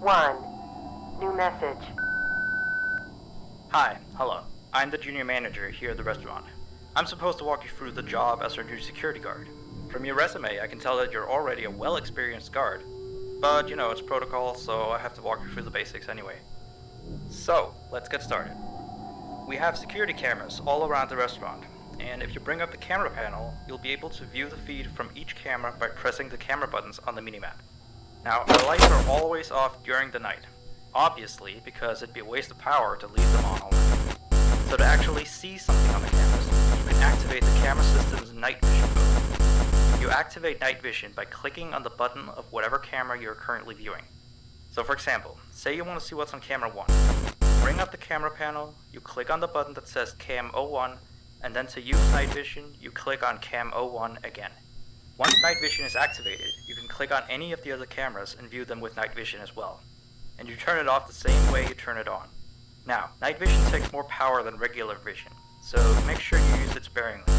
1. New message. Hi, hello. I'm the junior manager here at the restaurant. I'm supposed to walk you through the job as our new security guard. From your resume, I can tell that you're already a well-experienced guard. But, it's protocol, so I have to walk you through the basics anyway. So, let's get started. We have security cameras all around the restaurant, and if you bring up the camera panel, you'll be able to view the feed from each camera by pressing the camera buttons on the minimap. Now, our lights are always off during the night. Obviously, because it'd be a waste of power to leave them on all night. So to actually see something on the cameras, you can activate the camera system's night vision mode. You activate night vision by clicking on the button of whatever camera you're currently viewing. So for example, say you want to see what's on camera 1. Bring up the camera panel, you click on the button that says Cam 01, and then to use night vision, you click on Cam 01 again. Once night vision is activated, you can click on any of the other cameras and view them with night vision as well. And you turn it off the same way you turn it on. Now, night vision takes more power than regular vision, so make sure you use it sparingly.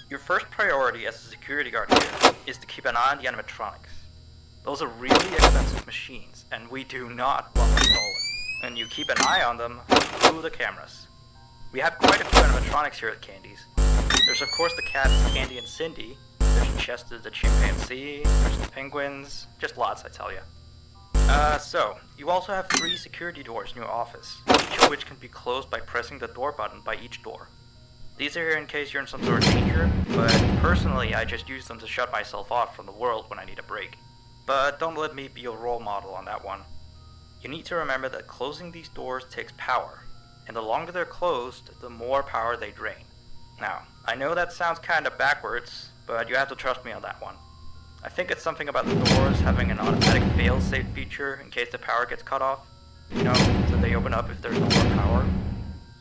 Your first priority as a security guard here is to keep an eye on the animatronics. Those are really expensive machines, and we do not want them stolen. And you keep an eye on them through the cameras. We have quite a few animatronics here at Candy's. There's of course the cats Candy and Cindy, there's Chester the chimpanzee, there's the penguins, just lots I tell ya. So, you also have 3 security doors in your office, each of which can be closed by pressing the door button by each door. These are here in case you're in some sort of danger, but personally I just use them to shut myself off from the world when I need a break. But don't let me be your role model on that one. You need to remember that closing these doors takes power, and the longer they're closed, the more power they drain. Now, I know that sounds kinda backwards, but you have to trust me on that one. I think it's something about the doors having an automatic fail-safe feature in case the power gets cut off. So they open up if there's no more power.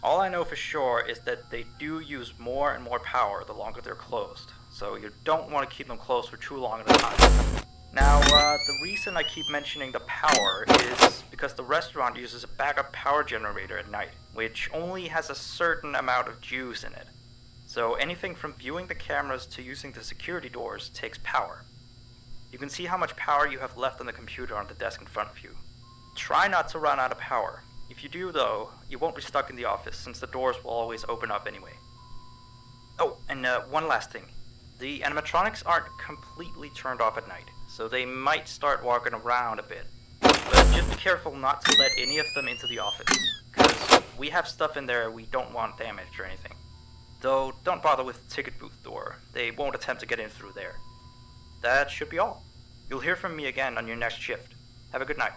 All I know for sure is that they do use more and more power the longer they're closed, so you don't want to keep them closed for too long at a time. Now, the reason I keep mentioning the power is because the restaurant uses a backup power generator at night, which only has a certain amount of juice in it. So anything from viewing the cameras to using the security doors takes power. You can see how much power you have left on the computer on the desk in front of you. Try not to run out of power. If you do though, you won't be stuck in the office since the doors will always open up anyway. Oh, and one last thing. The animatronics aren't completely turned off at night, so they might start walking around a bit. But just be careful not to let any of them into the office, because we have stuff in there we don't want damaged or anything. Though, don't bother with the ticket booth door. They won't attempt to get in through there. That should be all. You'll hear from me again on your next shift. Have a good night.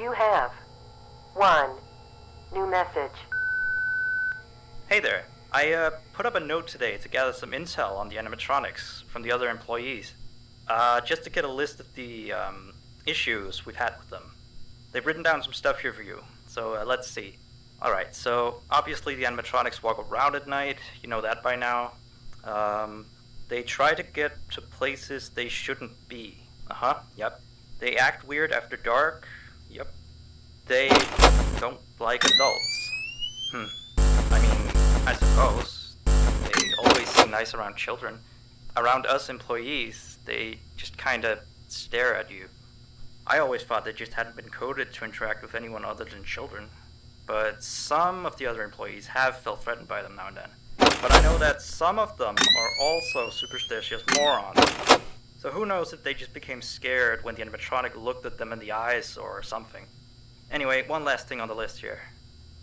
You have 1 new message. Hey there. I put up a note today to gather some intel on the animatronics from the other employees. Just to get a list of the issues we've had with them. They've written down some stuff here for you, so let's see. Alright, so obviously the animatronics walk around at night, you know that by now. They try to get to places they shouldn't be. Yep. They act weird after dark. Yep. They don't like adults. I mean, I suppose. They always seem nice around children. Around us employees, they just kinda stare at you. I always thought they just hadn't been coded to interact with anyone other than children. But some of the other employees have felt threatened by them now and then. But I know that some of them are also superstitious morons. So who knows if they just became scared when the animatronic looked at them in the eyes or something. Anyway, one last thing on the list here.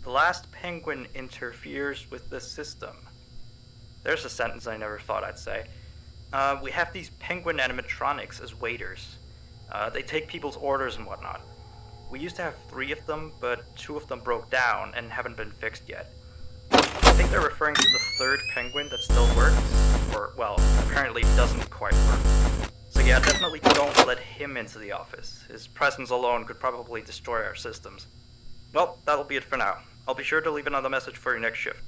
The last penguin interferes with the system. There's a sentence I never thought I'd say. We have these penguin animatronics as waiters. They take people's orders and whatnot. We used to have 3 of them, but 2 of them broke down and haven't been fixed yet. I think they're referring to the 3rd penguin that still works, or, well, apparently doesn't quite work. So yeah, definitely don't let him into the office. His presence alone could probably destroy our systems. Well, that'll be it for now. I'll be sure to leave another message for your next shift.